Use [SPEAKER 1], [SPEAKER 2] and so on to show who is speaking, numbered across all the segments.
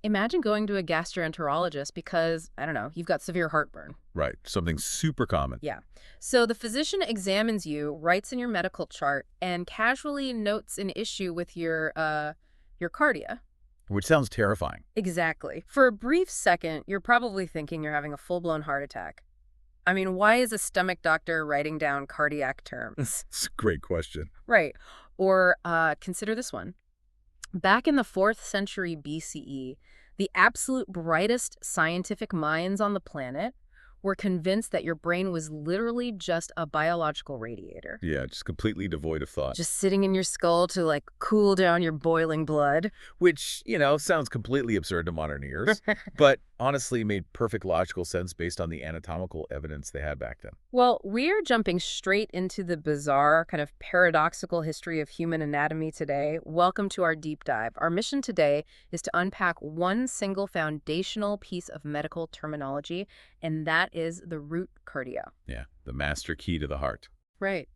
[SPEAKER 1] Imagine going to a gastroenterologist because, I don't know, you've got severe heartburn.
[SPEAKER 2] Right, something super common.
[SPEAKER 1] Yeah. So the physician examines you, writes in your medical chart, and casually notes an issue with your cardia.
[SPEAKER 2] Which sounds terrifying.
[SPEAKER 1] Exactly. For a brief second, you're probably thinking you're having a full-blown heart attack. I mean, why is a stomach doctor writing down cardiac terms?
[SPEAKER 2] It's a great question.
[SPEAKER 1] Right. Or consider this one. Back in the 4th century BCE, the absolute brightest scientific minds on the planet were convinced that your brain was literally just a biological radiator,
[SPEAKER 2] Yeah, just completely devoid of thought.
[SPEAKER 1] just sitting in your skull to, like, cool down your boiling blood.
[SPEAKER 2] Which, sounds completely absurd to modern ears, but honestly made perfect logical sense based on the anatomical evidence they had back then.
[SPEAKER 1] Well, we're jumping straight into the bizarre, kind of paradoxical history of human anatomy today. Welcome to our deep dive. Our mission today is to unpack one single foundational piece of medical terminology, and that is the root cardia.
[SPEAKER 2] Yeah, the master key to the heart.
[SPEAKER 1] Right.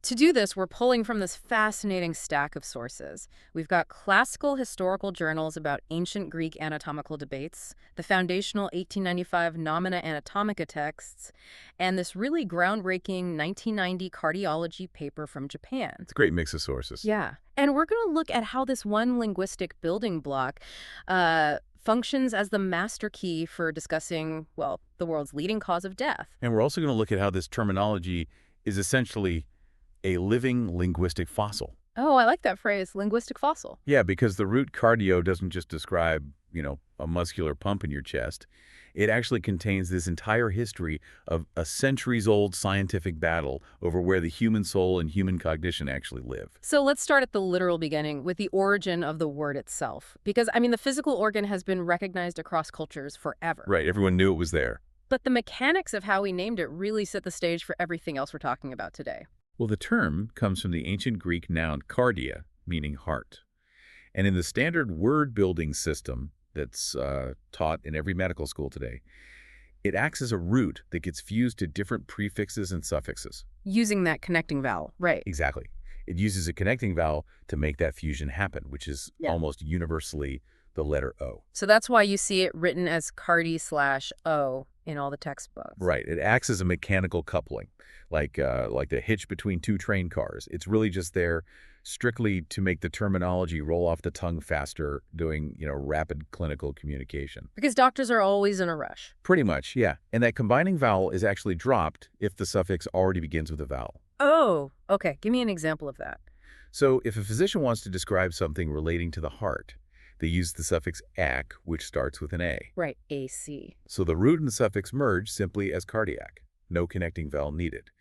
[SPEAKER 1] To do this, we're pulling from this fascinating stack of sources. We've got classical historical journals about ancient Greek anatomical debates, the foundational 1895 Nomina Anatomica texts, and this really groundbreaking 1990 cardiology paper from Japan.
[SPEAKER 2] It's a great mix of sources.
[SPEAKER 1] Yeah. And we're going to look at how this one linguistic building block functions as the master key for discussing, well, the world's leading cause of death.
[SPEAKER 2] And we're also going to look at how this terminology is essentially a living linguistic fossil.
[SPEAKER 1] Oh, I like that phrase, linguistic fossil.
[SPEAKER 2] Yeah, because the root cardio doesn't just describe, a muscular pump in your chest. It actually contains this entire history of a centuries-old scientific battle over where the human soul and human cognition actually live.
[SPEAKER 1] So let's start at the literal beginning with the origin of the word itself. Because, I mean, the physical organ has been recognized across cultures forever.
[SPEAKER 2] Right, everyone knew it was there.
[SPEAKER 1] But the mechanics of how we named it really set the stage for everything else we're talking about today.
[SPEAKER 2] Well, the term comes from the ancient Greek noun cardia, meaning heart. And in the standard word-building system that's taught in every medical school today, it acts as a root that gets fused to different prefixes and suffixes.
[SPEAKER 1] Using that connecting vowel, right.
[SPEAKER 2] Exactly. It uses a connecting vowel to make that fusion happen, which is almost universally the letter O.
[SPEAKER 1] So that's why you see it written as Cardi/O in all the textbooks.
[SPEAKER 2] Right. It acts as a mechanical coupling, like the hitch between two train cars. It's really just there strictly to make the terminology roll off the tongue faster, doing, rapid clinical communication.
[SPEAKER 1] Because doctors are always in a rush.
[SPEAKER 2] Pretty much, yeah. And that combining vowel is actually dropped if the suffix already begins with a vowel.
[SPEAKER 1] Oh, okay. Give me an example of that.
[SPEAKER 2] So if a physician wants to describe something relating to the heart, they use the suffix "ac," which starts with an A.
[SPEAKER 1] Right, AC.
[SPEAKER 2] So the root and the suffix merge simply as cardiac. No connecting vowel needed.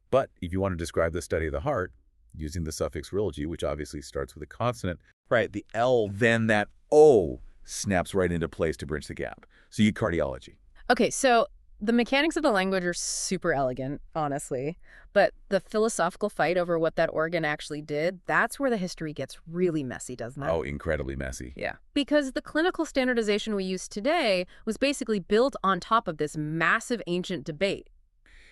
[SPEAKER 2] But if you want to describe the study of the heart, using the suffix "rilgy," which obviously starts with a consonant, right, the L, then that O snaps right into place to bridge the gap. So you get cardiology.
[SPEAKER 1] Okay, so the mechanics of the language are super elegant, honestly. But the philosophical fight over what that organ actually did, that's where the history gets really messy, doesn't it?
[SPEAKER 2] Oh, incredibly messy.
[SPEAKER 1] Yeah. Because the clinical standardization we use today was basically built on top of this massive ancient debate.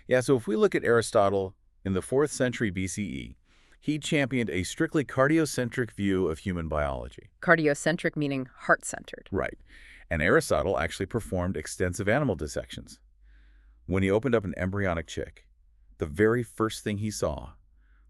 [SPEAKER 2] Yeah, so if we look at Aristotle in the 4th century BCE, he championed a strictly cardiocentric view of human biology.
[SPEAKER 1] Cardiocentric meaning heart-centered.
[SPEAKER 2] Right. And Aristotle actually performed extensive animal dissections. When he opened up an embryonic chick, the very first thing he saw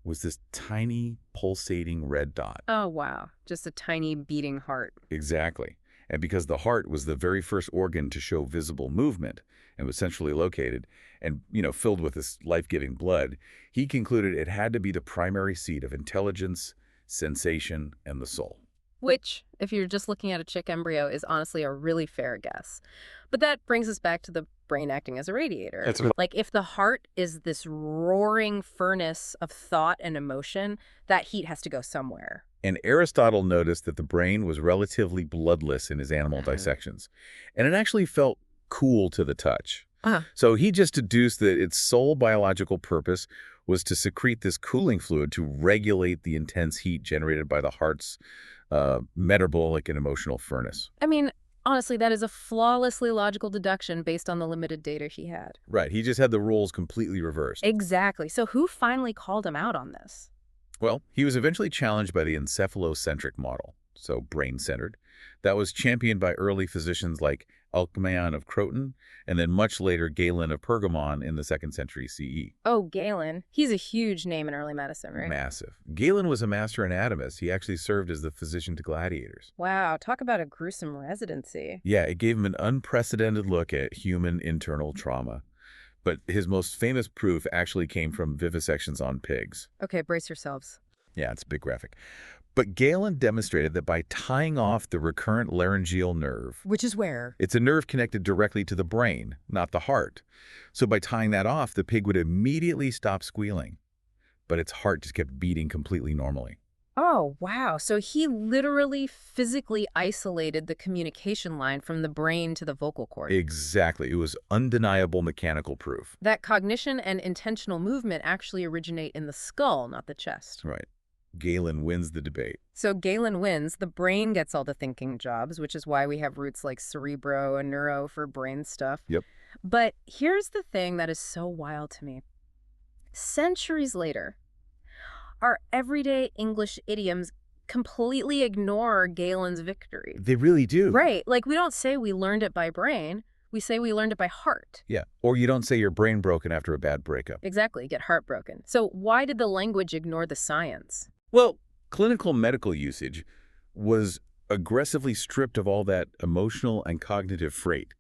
[SPEAKER 2] was this tiny pulsating red dot.
[SPEAKER 1] Oh, wow. Just a tiny beating heart.
[SPEAKER 2] Exactly. And because the heart was the very first organ to show visible movement and was centrally located and, filled with this life-giving blood, he concluded it had to be the primary seat of intelligence, sensation, and the soul.
[SPEAKER 1] Which, if you're just looking at a chick embryo, is honestly a really fair guess. But that brings us back to the brain acting as a radiator.
[SPEAKER 2] That's right.
[SPEAKER 1] Like, if the heart is this roaring furnace of thought and emotion, that heat has to go somewhere.
[SPEAKER 2] And Aristotle noticed that the brain was relatively bloodless in his animal dissections, and it actually felt cool to the touch. So he just deduced that its sole biological purpose was to secrete this cooling fluid to regulate the intense heat generated by the heart's metabolic and emotional furnace.
[SPEAKER 1] I mean, honestly, that is a flawlessly logical deduction based on the limited data he had.
[SPEAKER 2] Right. He just had the roles completely reversed.
[SPEAKER 1] Exactly. So who finally called him out on this?
[SPEAKER 2] Well, he was eventually challenged by the encephalocentric model. so brain-centered, that was championed by early physicians like Alcmaeon of Croton, and then much later Galen of Pergamon in the 2nd century CE.
[SPEAKER 1] Oh, Galen. He's a huge name in early medicine, right?
[SPEAKER 2] Massive. Galen was a master anatomist. He actually served as the physician to gladiators.
[SPEAKER 1] Wow, talk about a gruesome residency.
[SPEAKER 2] Yeah, it gave him an unprecedented look at human internal trauma. But his most famous proof actually came from vivisections on pigs.
[SPEAKER 1] Okay, brace yourselves.
[SPEAKER 2] Yeah, it's a big graphic. But Galen demonstrated that by tying off the recurrent laryngeal nerve,
[SPEAKER 1] Which is where?
[SPEAKER 2] it's a nerve connected directly to the brain, not the heart. So by tying that off, the pig would immediately stop squealing. But its heart just kept beating completely normally.
[SPEAKER 1] Oh, wow. So he literally physically isolated the communication line from the brain to the vocal cord.
[SPEAKER 2] Exactly. It was undeniable mechanical proof.
[SPEAKER 1] That cognition and intentional movement actually originate in the skull, not the chest.
[SPEAKER 2] Right. Galen wins the debate.
[SPEAKER 1] So Galen wins. The brain gets all the thinking jobs, which is why we have roots like cerebro and neuro for brain stuff.
[SPEAKER 2] Yep.
[SPEAKER 1] But here's the thing that is so wild to me. Centuries later, our everyday English idioms completely ignore Galen's victory.
[SPEAKER 2] They really do.
[SPEAKER 1] Right. Like, we don't say we learned it by brain. We say we learned it by heart.
[SPEAKER 2] Yeah. Or you don't say your brain broken after a bad breakup.
[SPEAKER 1] Exactly. Get heartbroken. So why did the language ignore the science?
[SPEAKER 2] Well, clinical medical usage was aggressively stripped of all that emotional and cognitive freight,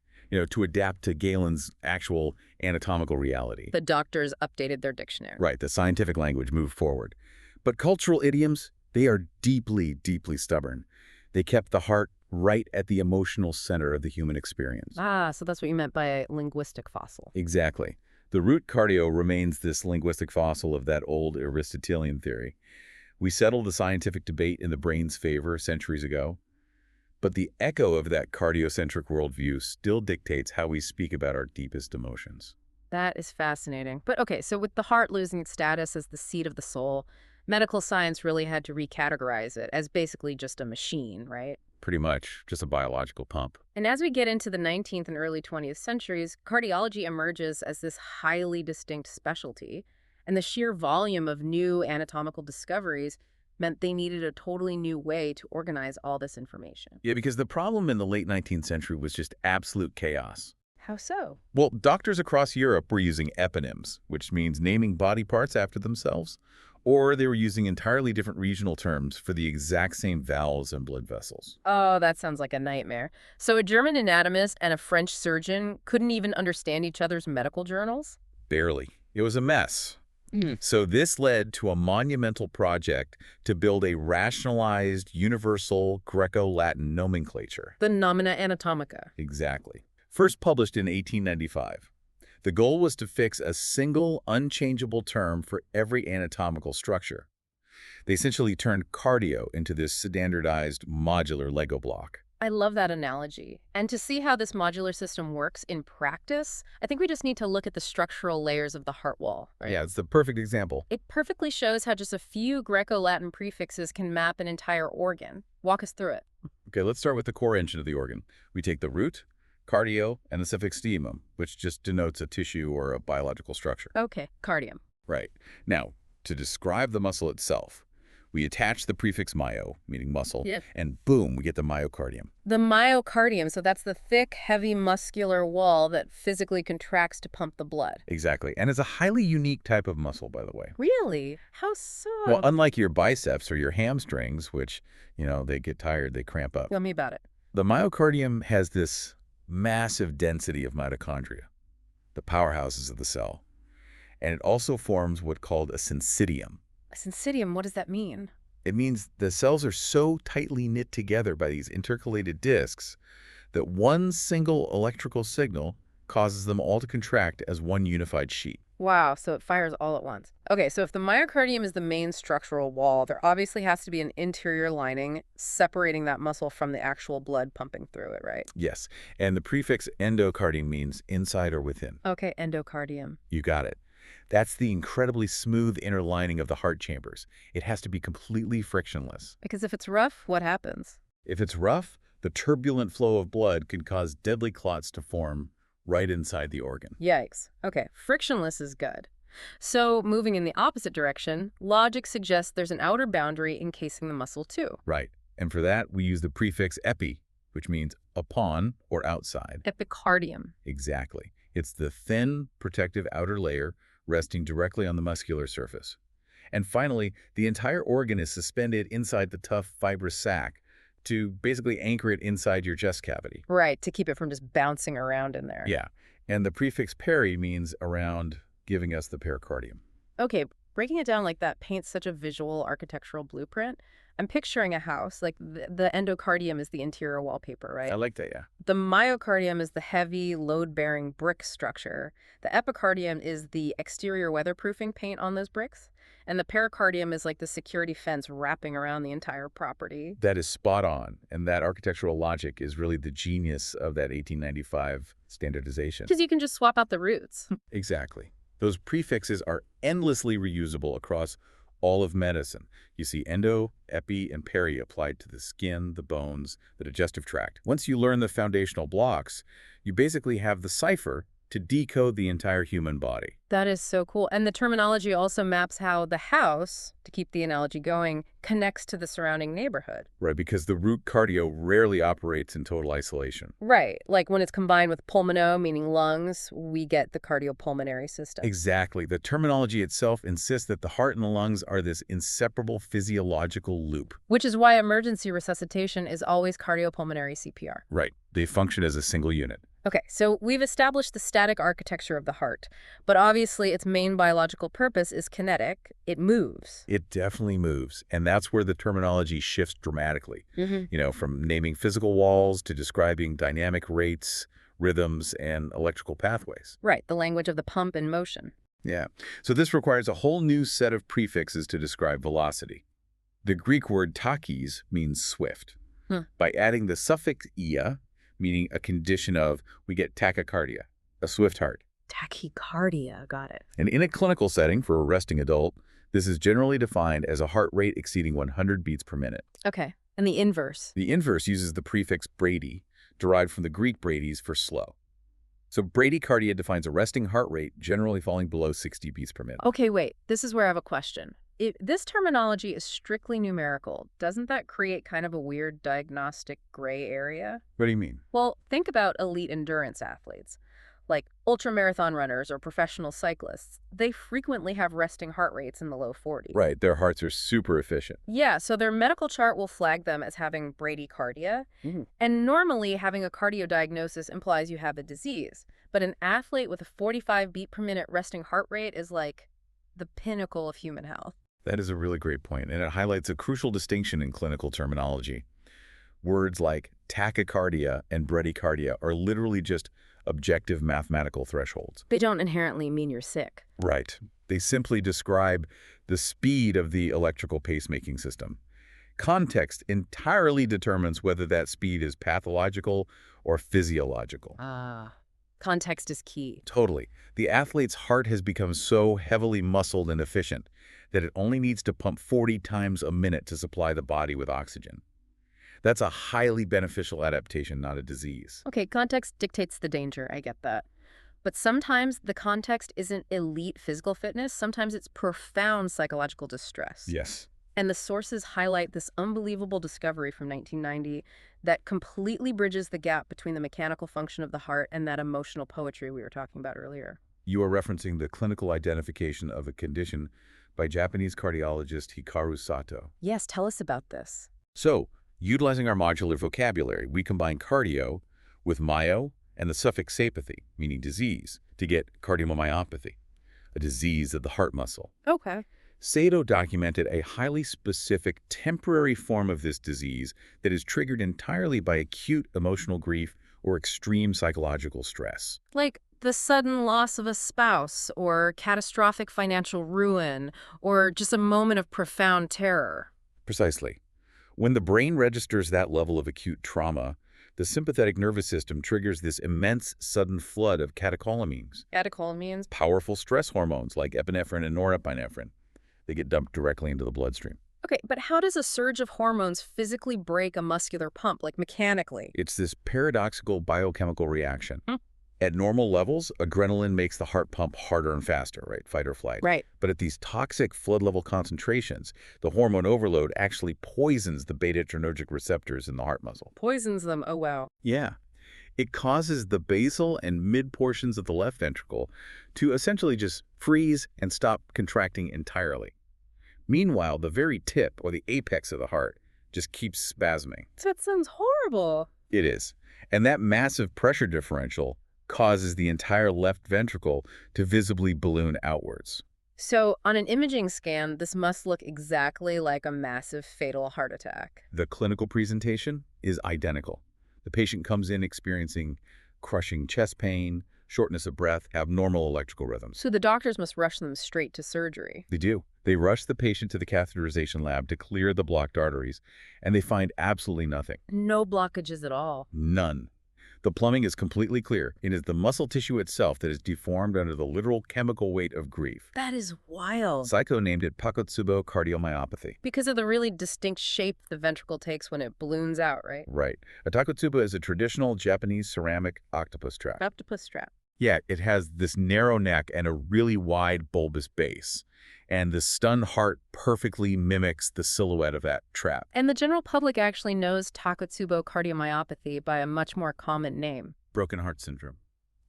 [SPEAKER 2] to adapt to Galen's actual anatomical reality.
[SPEAKER 1] The doctors updated their dictionary.
[SPEAKER 2] Right, the scientific language moved forward. But cultural idioms, they are deeply, deeply stubborn. They kept the heart right at the emotional center of the human experience.
[SPEAKER 1] Ah, so that's what you meant by a linguistic fossil.
[SPEAKER 2] Exactly. The root cardio remains this linguistic fossil of that old Aristotelian theory. We settled the scientific debate in the brain's favor centuries ago, but the echo of that cardiocentric worldview still dictates how we speak about our deepest emotions.
[SPEAKER 1] That is fascinating. But okay, so with the heart losing its status as the seat of the soul, medical science really had to recategorize it as basically just a machine, right?
[SPEAKER 2] Pretty much, just a biological pump.
[SPEAKER 1] And as we get into the 19th and early 20th centuries, cardiology emerges as this highly distinct specialty, and the sheer volume of new anatomical discoveries meant they needed a totally new way to organize all this information.
[SPEAKER 2] Yeah, because the problem in the late 19th century was just absolute chaos.
[SPEAKER 1] How so?
[SPEAKER 2] Well, doctors across Europe were using eponyms, which means naming body parts after themselves, or they were using entirely different regional terms for the exact same valves and blood vessels.
[SPEAKER 1] Oh, that sounds like a nightmare. So a German anatomist and a French surgeon couldn't even understand each other's medical journals?
[SPEAKER 2] Barely. It was a mess. So this led to a monumental project to build a rationalized, universal Greco-Latin nomenclature.
[SPEAKER 1] The Nomina Anatomica.
[SPEAKER 2] Exactly. First published in 1895. The goal was to fix a single, unchangeable term for every anatomical structure. They essentially turned cardio into this standardized, modular Lego block.
[SPEAKER 1] I love that analogy. And to see how this modular system works in practice, I think we just need to look at the structural layers of the heart wall. Right?
[SPEAKER 2] Yeah, it's the perfect example.
[SPEAKER 1] It perfectly shows how just a few Greco-Latin prefixes can map an entire organ. Walk us through it.
[SPEAKER 2] Okay, let's start with the core engine of the organ. We take the root, cardio, and the suffix diemum, which just denotes a tissue or a biological structure.
[SPEAKER 1] Okay, cardium.
[SPEAKER 2] Right. Now, to describe the muscle itself, we attach the prefix myo, meaning muscle, and boom, we get the myocardium.
[SPEAKER 1] The myocardium, so that's the thick, heavy, muscular wall that physically contracts to pump the blood.
[SPEAKER 2] Exactly. And it's a highly unique type of muscle, by the way.
[SPEAKER 1] Really? How so?
[SPEAKER 2] Well, unlike your biceps or your hamstrings, which, they get tired, they cramp up.
[SPEAKER 1] Tell me about it.
[SPEAKER 2] The myocardium has this massive density of mitochondria, the powerhouses of the cell. And it also forms what's called a syncytium.
[SPEAKER 1] A syncytium, what does that mean?
[SPEAKER 2] It means the cells are so tightly knit together by these intercalated discs that one single electrical signal causes them all to contract as one unified sheet.
[SPEAKER 1] Wow, so it fires all at once. Okay, so if the myocardium is the main structural wall, there obviously has to be an interior lining separating that muscle from the actual blood pumping through it, right?
[SPEAKER 2] Yes, and the prefix endocardium means inside or within.
[SPEAKER 1] Okay, endocardium.
[SPEAKER 2] You got it. That's the incredibly smooth inner lining of the heart chambers. It has to be completely frictionless.
[SPEAKER 1] Because if it's rough, what happens?
[SPEAKER 2] If it's rough, the turbulent flow of blood can cause deadly clots to form right inside the organ.
[SPEAKER 1] Yikes. Okay, frictionless is good. So moving in the opposite direction, logic suggests there's an outer boundary encasing the muscle too.
[SPEAKER 2] Right. And for that, we use the prefix epi, which means upon or outside.
[SPEAKER 1] Epicardium.
[SPEAKER 2] Exactly. It's the thin, protective outer layer resting directly on the muscular surface. And finally, the entire organ is suspended inside the tough, fibrous sac to basically anchor it inside your chest cavity.
[SPEAKER 1] Right, to keep it from just bouncing around in there.
[SPEAKER 2] Yeah. And the prefix peri means around, giving us the pericardium.
[SPEAKER 1] Okay, breaking it down like that paints such a visual architectural blueprint. I'm picturing a house, like the endocardium is the interior wallpaper, right?
[SPEAKER 2] I like that, yeah.
[SPEAKER 1] The myocardium is the heavy, load-bearing brick structure. The epicardium is the exterior weatherproofing paint on those bricks. And the pericardium is like the security fence wrapping around the entire property.
[SPEAKER 2] That is spot on, and that architectural logic is really the genius of that 1895 standardization.
[SPEAKER 1] Because you can just swap out the roots.
[SPEAKER 2] Exactly. Those prefixes are endlessly reusable across all of medicine. You see endo, epi, and peri applied to the skin, the bones, the digestive tract. Once you learn the foundational blocks, you basically have the cipher to decode the entire human body.
[SPEAKER 1] That is so cool. And the terminology also maps how the house, to keep the analogy going, connects to the surrounding neighborhood.
[SPEAKER 2] Right, because the root cardio rarely operates in total isolation.
[SPEAKER 1] Right. Like when it's combined with pulmono, meaning lungs, we get the cardiopulmonary system.
[SPEAKER 2] Exactly. The terminology itself insists that the heart and the lungs are this inseparable physiological loop.
[SPEAKER 1] Which is why emergency resuscitation is always cardiopulmonary CPR.
[SPEAKER 2] Right. They function as a single unit.
[SPEAKER 1] Okay, so we've established the static architecture of the heart, but obviously its main biological purpose is kinetic. It moves.
[SPEAKER 2] It definitely moves, and that's where the terminology shifts dramatically. From naming physical walls to describing dynamic rates, rhythms, and electrical pathways.
[SPEAKER 1] Right, the language of the pump in motion.
[SPEAKER 2] Yeah, so this requires a whole new set of prefixes to describe velocity. The Greek word tachys means swift. By adding the suffix ia, meaning a condition of, we get tachycardia, a swift heart.
[SPEAKER 1] Tachycardia, got it.
[SPEAKER 2] And in a clinical setting for a resting adult, this is generally defined as a heart rate exceeding 100 beats per minute.
[SPEAKER 1] Okay, and the inverse?
[SPEAKER 2] The inverse uses the prefix brady, derived from the Greek bradies for slow. So bradycardia defines a resting heart rate generally falling below 60 beats per minute.
[SPEAKER 1] Okay, wait, this is where I have a question. If this terminology is strictly numerical, doesn't that create kind of a weird diagnostic gray area?
[SPEAKER 2] What do you mean?
[SPEAKER 1] Well, think about elite endurance athletes, like ultramarathon runners or professional cyclists. They frequently have resting heart rates in the low 40s.
[SPEAKER 2] Right, their hearts are super efficient.
[SPEAKER 1] Yeah, so their medical chart will flag them as having bradycardia. And normally, having a cardio diagnosis implies you have a disease. But an athlete with a 45 beat per minute resting heart rate is like the pinnacle of human health.
[SPEAKER 2] That is a really great point, and it highlights a crucial distinction in clinical terminology. Words like tachycardia and bradycardia are literally just objective mathematical thresholds.
[SPEAKER 1] They don't inherently mean you're sick.
[SPEAKER 2] Right. They simply describe the speed of the electrical pacemaking system. Context entirely determines whether that speed is pathological or physiological.
[SPEAKER 1] Context is key.
[SPEAKER 2] Totally. The athlete's heart has become so heavily muscled and efficient that it only needs to pump 40 times a minute to supply the body with oxygen. That's a highly beneficial adaptation, not a disease.
[SPEAKER 1] Okay, context dictates the danger, I get that. But sometimes the context isn't elite physical fitness, sometimes it's profound psychological distress.
[SPEAKER 2] Yes.
[SPEAKER 1] And the sources highlight this unbelievable discovery from 1990 that completely bridges the gap between the mechanical function of the heart and that emotional poetry we were talking about earlier.
[SPEAKER 2] You are referencing the clinical identification of a condition by Japanese cardiologist Hikaru Sato.
[SPEAKER 1] Yes, tell us about this.
[SPEAKER 2] So, utilizing our modular vocabulary, we combine cardio with myo and the suffix sapathy, meaning disease, to get cardiomyopathy, a disease of the heart muscle.
[SPEAKER 1] Okay.
[SPEAKER 2] Sato documented a highly specific temporary form of this disease that is triggered entirely by acute emotional grief or extreme psychological stress.
[SPEAKER 1] Like the sudden loss of a spouse or catastrophic financial ruin or just a moment of profound terror.
[SPEAKER 2] Precisely. When the brain registers that level of acute trauma, the sympathetic nervous system triggers this immense sudden flood of catecholamines.
[SPEAKER 1] Catecholamines?
[SPEAKER 2] Powerful stress hormones like epinephrine and norepinephrine. They get dumped directly into the bloodstream.
[SPEAKER 1] Okay, but how does a surge of hormones physically break a muscular pump, like mechanically?
[SPEAKER 2] It's this paradoxical biochemical reaction. At normal levels, adrenaline makes the heart pump harder and faster, right? Fight or flight.
[SPEAKER 1] Right.
[SPEAKER 2] But at these toxic flood level concentrations, the hormone overload actually poisons the beta-adrenergic receptors in the heart muscle.
[SPEAKER 1] Poisons them. Oh, wow.
[SPEAKER 2] Yeah. It causes the basal and mid portions of the left ventricle to essentially just freeze and stop contracting entirely. Meanwhile, the very tip, or the apex of the heart, just keeps spasming.
[SPEAKER 1] That sounds horrible.
[SPEAKER 2] It is. And that massive pressure differential causes the entire left ventricle to visibly balloon outwards.
[SPEAKER 1] So, on an imaging scan, this must look exactly like a massive fatal heart attack.
[SPEAKER 2] The clinical presentation is identical. The patient comes in experiencing crushing chest pain, shortness of breath, abnormal electrical rhythms.
[SPEAKER 1] So the doctors must rush them straight to surgery.
[SPEAKER 2] They do. They rush the patient to the catheterization lab to clear the blocked arteries, and they find absolutely nothing.
[SPEAKER 1] No blockages at all.
[SPEAKER 2] None. The plumbing is completely clear. It is the muscle tissue itself that is deformed under the literal chemical weight of grief.
[SPEAKER 1] That is wild.
[SPEAKER 2] Psycho named it Takotsubo cardiomyopathy.
[SPEAKER 1] Because of the really distinct shape the ventricle takes when it balloons out, right?
[SPEAKER 2] Right. A takotsubo is a traditional Japanese ceramic octopus trap.
[SPEAKER 1] Octopus trap.
[SPEAKER 2] Yeah, it has this narrow neck and a really wide bulbous base. And the stunned heart perfectly mimics the silhouette of that trap.
[SPEAKER 1] And the general public actually knows Takotsubo cardiomyopathy by a much more common name.
[SPEAKER 2] Broken heart syndrome.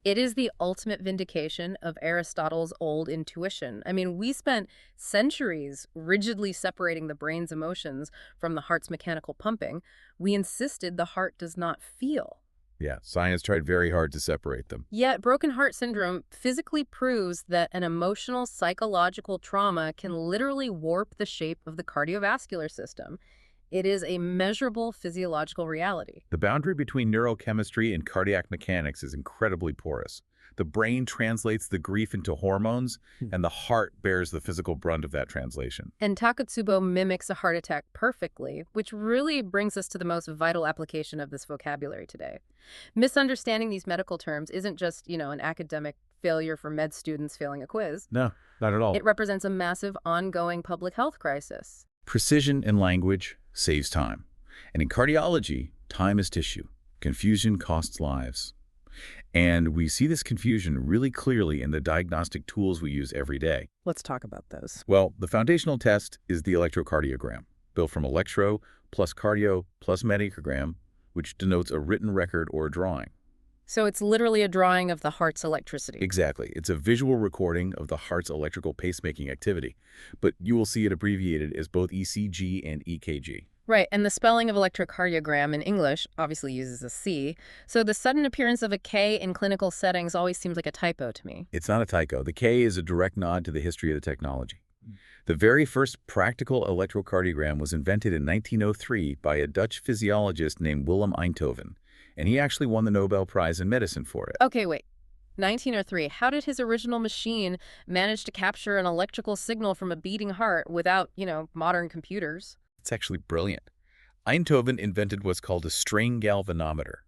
[SPEAKER 1] It is the ultimate vindication of Aristotle's old intuition. I mean, we spent centuries rigidly separating the brain's emotions from the heart's mechanical pumping. We insisted the heart does not feel.
[SPEAKER 2] Yeah, science tried very hard to separate them.
[SPEAKER 1] Yet, broken heart syndrome physically proves that an emotional, psychological trauma can literally warp the shape of the cardiovascular system. It is a measurable physiological reality.
[SPEAKER 2] The boundary between neurochemistry and cardiac mechanics is incredibly porous. The brain translates the grief into hormones, and the heart bears the physical brunt of that translation.
[SPEAKER 1] And Takotsubo mimics a heart attack perfectly, which really brings us to the most vital application of this vocabulary today. Misunderstanding these medical terms isn't just, an academic failure for med students failing a quiz.
[SPEAKER 2] No, not at all.
[SPEAKER 1] It represents a massive, ongoing public health crisis.
[SPEAKER 2] Precision in language saves time. And in cardiology, time is tissue. Confusion costs lives. And we see this confusion really clearly in the diagnostic tools we use every day.
[SPEAKER 1] Let's talk about those.
[SPEAKER 2] Well, the foundational test is the electrocardiogram, built from electro plus cardio plus medicrogram, which denotes a written record or a drawing.
[SPEAKER 1] So it's literally a drawing of the heart's electricity.
[SPEAKER 2] Exactly. It's a visual recording of the heart's electrical pacemaking activity, but you will see it abbreviated as both ECG and EKG.
[SPEAKER 1] Right, and the spelling of electrocardiogram in English obviously uses a C, so the sudden appearance of a K in clinical settings always seems like a typo to me.
[SPEAKER 2] It's not a typo. The K is a direct nod to the history of the technology. The very first practical electrocardiogram was invented in 1903 by a Dutch physiologist named Willem Einthoven, and he actually won the Nobel Prize in Medicine for it.
[SPEAKER 1] Okay, wait. 1903. How did his original machine manage to capture an electrical signal from a beating heart without, modern computers?
[SPEAKER 2] It's actually brilliant. Einthoven invented what's called a string galvanometer.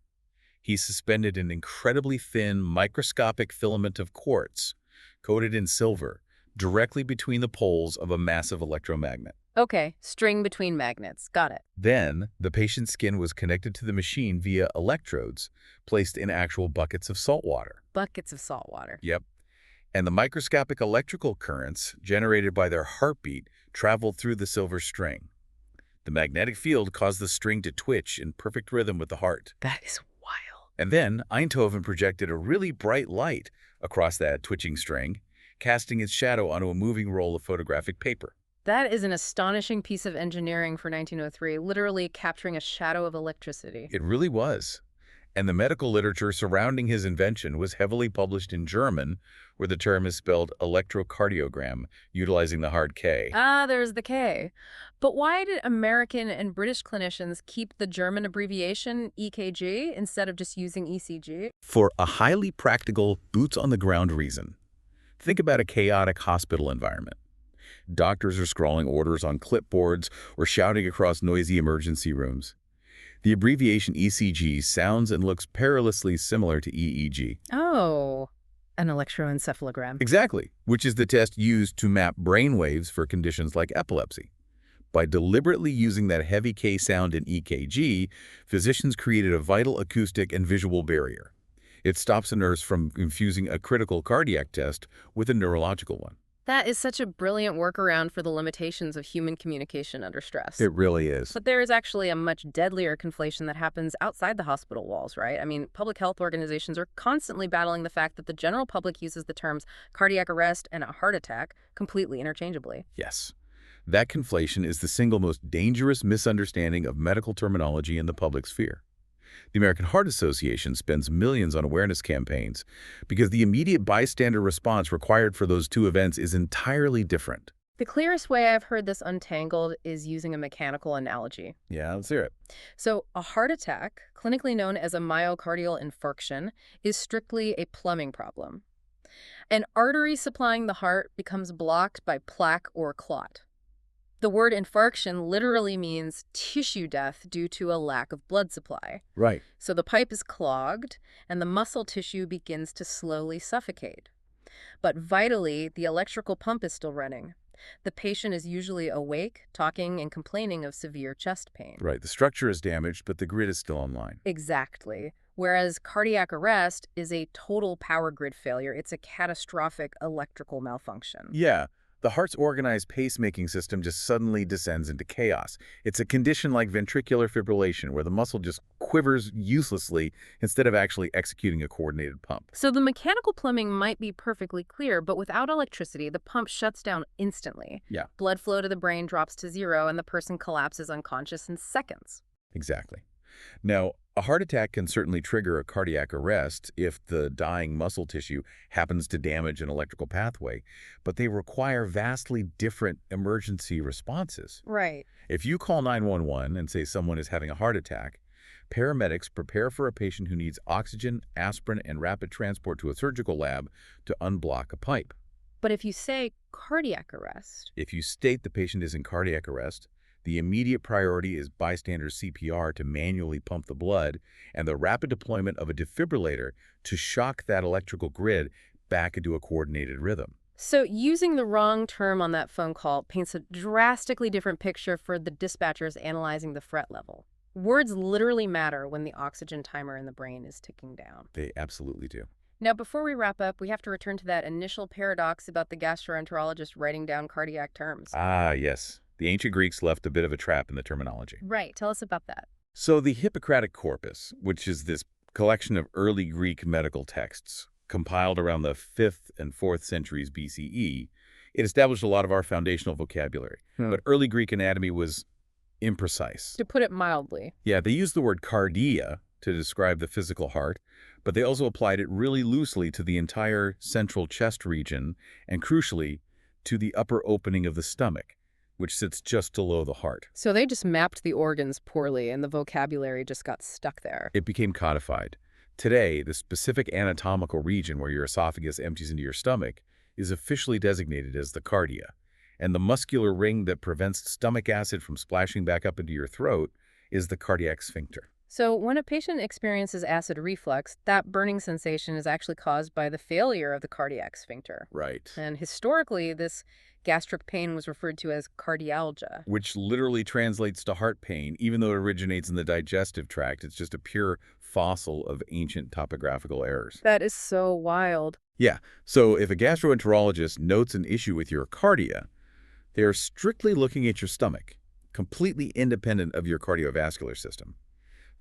[SPEAKER 2] He suspended an incredibly thin, microscopic filament of quartz, coated in silver, directly between the poles of a massive electromagnet.
[SPEAKER 1] Okay, string between magnets. Got it.
[SPEAKER 2] Then, the patient's skin was connected to the machine via electrodes placed in actual buckets of salt water.
[SPEAKER 1] Buckets of salt water.
[SPEAKER 2] Yep. And the microscopic electrical currents generated by their heartbeat traveled through the silver string. The magnetic field caused the string to twitch in perfect rhythm with the heart.
[SPEAKER 1] That is wild.
[SPEAKER 2] And then Einthoven projected a really bright light across that twitching string, casting its shadow onto a moving roll of photographic paper.
[SPEAKER 1] That is an astonishing piece of engineering for 1903, literally capturing a shadow of electricity.
[SPEAKER 2] It really was. And the medical literature surrounding his invention was heavily published in German, where the term is spelled electrocardiogram, utilizing the hard K.
[SPEAKER 1] Ah, there's the K. But why did American and British clinicians keep the German abbreviation EKG instead of just using ECG?
[SPEAKER 2] For a highly practical, boots-on-the-ground reason. Think about a chaotic hospital environment. Doctors are scrawling orders on clipboards or shouting across noisy emergency rooms. The abbreviation ECG sounds and looks perilously similar to EEG.
[SPEAKER 1] Oh, an electroencephalogram.
[SPEAKER 2] Exactly, which is the test used to map brain waves for conditions like epilepsy. By deliberately using that heavy K sound in EKG, physicians created a vital acoustic and visual barrier. It stops a nurse from confusing a critical cardiac test with a neurological one.
[SPEAKER 1] That is such a brilliant workaround for the limitations of human communication under stress.
[SPEAKER 2] It really is.
[SPEAKER 1] But there is actually a much deadlier conflation that happens outside the hospital walls, right? I mean, public health organizations are constantly battling the fact that the general public uses the terms cardiac arrest and a heart attack completely interchangeably.
[SPEAKER 2] Yes. That conflation is the single most dangerous misunderstanding of medical terminology in the public sphere. The American Heart Association spends millions on awareness campaigns because the immediate bystander response required for those two events is entirely different.
[SPEAKER 1] The clearest way I've heard this untangled is using a mechanical analogy.
[SPEAKER 2] Yeah, let's hear it.
[SPEAKER 1] So, a heart attack, clinically known as a myocardial infarction, is strictly a plumbing problem. An artery supplying the heart becomes blocked by plaque or clot. The word infarction literally means tissue death due to a lack of blood supply.
[SPEAKER 2] Right.
[SPEAKER 1] So the pipe is clogged, and the muscle tissue begins to slowly suffocate. But vitally, the electrical pump is still running. The patient is usually awake, talking, and complaining of severe chest pain.
[SPEAKER 2] Right. The structure is damaged, but the grid is still online.
[SPEAKER 1] Exactly. Whereas cardiac arrest is a total power grid failure. It's a catastrophic electrical malfunction.
[SPEAKER 2] Yeah. The heart's organized pacemaking system just suddenly descends into chaos. It's a condition like ventricular fibrillation, where the muscle just quivers uselessly instead of actually executing a coordinated pump.
[SPEAKER 1] So the mechanical plumbing might be perfectly clear, but without electricity, the pump shuts down instantly.
[SPEAKER 2] Yeah.
[SPEAKER 1] Blood flow to the brain drops to zero, and the person collapses unconscious in seconds.
[SPEAKER 2] Exactly. Now, a heart attack can certainly trigger a cardiac arrest if the dying muscle tissue happens to damage an electrical pathway, but they require vastly different emergency responses.
[SPEAKER 1] Right.
[SPEAKER 2] If you call 911 and say someone is having a heart attack, paramedics prepare for a patient who needs oxygen, aspirin, and rapid transport to a surgical lab to unblock a pipe.
[SPEAKER 1] But if you say cardiac arrest,
[SPEAKER 2] If you state the patient is in cardiac arrest, the immediate priority is bystander CPR to manually pump the blood and the rapid deployment of a defibrillator to shock that electrical grid back into a coordinated rhythm.
[SPEAKER 1] so using the wrong term on that phone call paints a drastically different picture for the dispatchers analyzing the threat level. Words literally matter when the oxygen timer in the brain is ticking down.
[SPEAKER 2] They absolutely do.
[SPEAKER 1] Now, before we wrap up, we have to return to that initial paradox about the gastroenterologist writing down cardiac terms.
[SPEAKER 2] Ah, yes. The ancient Greeks left a bit of a trap in the terminology.
[SPEAKER 1] Right. Tell us about that.
[SPEAKER 2] So the Hippocratic corpus, which is this collection of early Greek medical texts compiled around the 5th and 4th centuries BCE, it established a lot of our foundational vocabulary. But early Greek anatomy was imprecise.
[SPEAKER 1] To put it mildly.
[SPEAKER 2] Yeah, they used the word cardia to describe the physical heart, but they also applied it really loosely to the entire central chest region and, crucially, to the upper opening of the stomach, which sits just below the heart.
[SPEAKER 1] So they just mapped the organs poorly and the vocabulary just got stuck there.
[SPEAKER 2] It became codified. Today, the specific anatomical region where your esophagus empties into your stomach is officially designated as the cardia, and the muscular ring that prevents stomach acid from splashing back up into your throat is the cardiac sphincter.
[SPEAKER 1] So when a patient experiences acid reflux, that burning sensation is actually caused by the failure of the cardiac sphincter.
[SPEAKER 2] Right.
[SPEAKER 1] And historically, this gastric pain was referred to as cardialgia.
[SPEAKER 2] Which literally translates to heart pain, even though it originates in the digestive tract. It's just a pure fossil of ancient topographical errors.
[SPEAKER 1] That is so wild.
[SPEAKER 2] Yeah, so if a gastroenterologist notes an issue with your cardia, they are strictly looking at your stomach, completely independent of your cardiovascular system.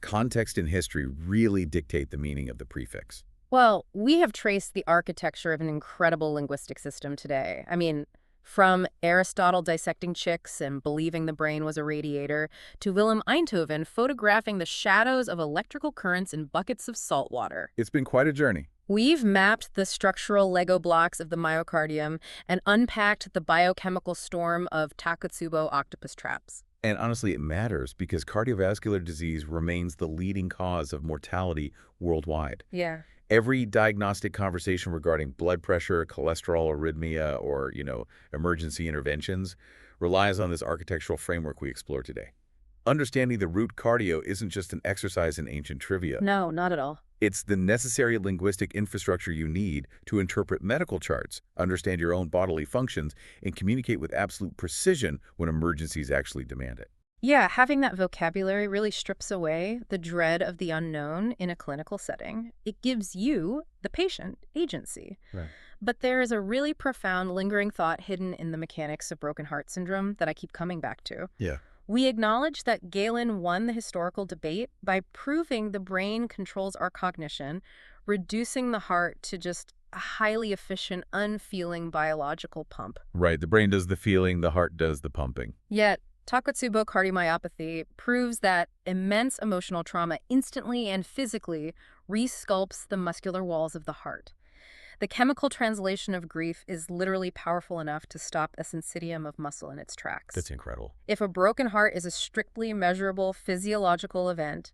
[SPEAKER 2] Context and history really dictate the meaning of the prefix.
[SPEAKER 1] Well, we have traced the architecture of an incredible linguistic system today. I mean, from Aristotle dissecting chicks and believing the brain was a radiator, to Willem Einthoven photographing the shadows of electrical currents in buckets of salt water.
[SPEAKER 2] It's been quite a journey.
[SPEAKER 1] We've mapped the structural Lego blocks of the myocardium and unpacked the biochemical storm of Takotsubo octopus traps.
[SPEAKER 2] And honestly, it matters because cardiovascular disease remains the leading cause of mortality worldwide.
[SPEAKER 1] Yeah.
[SPEAKER 2] Every diagnostic conversation regarding blood pressure, cholesterol, arrhythmia, or, emergency interventions relies on this architectural framework we explore today. Understanding the root cardio isn't just an exercise in ancient trivia.
[SPEAKER 1] No, not at all.
[SPEAKER 2] It's the necessary linguistic infrastructure you need to interpret medical charts, understand your own bodily functions, and communicate with absolute precision when emergencies actually demand it.
[SPEAKER 1] Yeah, having that vocabulary really strips away the dread of the unknown in a clinical setting. It gives you, the patient, agency.
[SPEAKER 2] Right.
[SPEAKER 1] But there is a really profound lingering thought hidden in the mechanics of broken heart syndrome that I keep coming back to.
[SPEAKER 2] Yeah.
[SPEAKER 1] We acknowledge that Galen won the historical debate by proving the brain controls our cognition, reducing the heart to just a highly efficient, unfeeling biological pump.
[SPEAKER 2] Right. The brain does the feeling, the heart does the pumping.
[SPEAKER 1] Yet, Takotsubo cardiomyopathy proves that immense emotional trauma instantly and physically resculpts the muscular walls of the heart. The chemical translation of grief is literally powerful enough to stop a syncytium of muscle in its tracks.
[SPEAKER 2] That's incredible.
[SPEAKER 1] If a broken heart is a strictly measurable physiological event,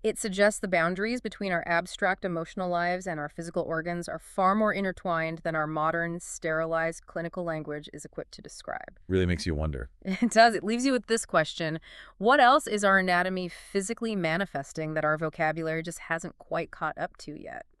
[SPEAKER 1] it suggests the boundaries between our abstract emotional lives and our physical organs are far more intertwined than our modern, sterilized clinical language is equipped to describe.
[SPEAKER 2] Really makes you wonder.
[SPEAKER 1] It does. It leaves you with this question. What else is our anatomy physically manifesting that our vocabulary just hasn't quite caught up to yet?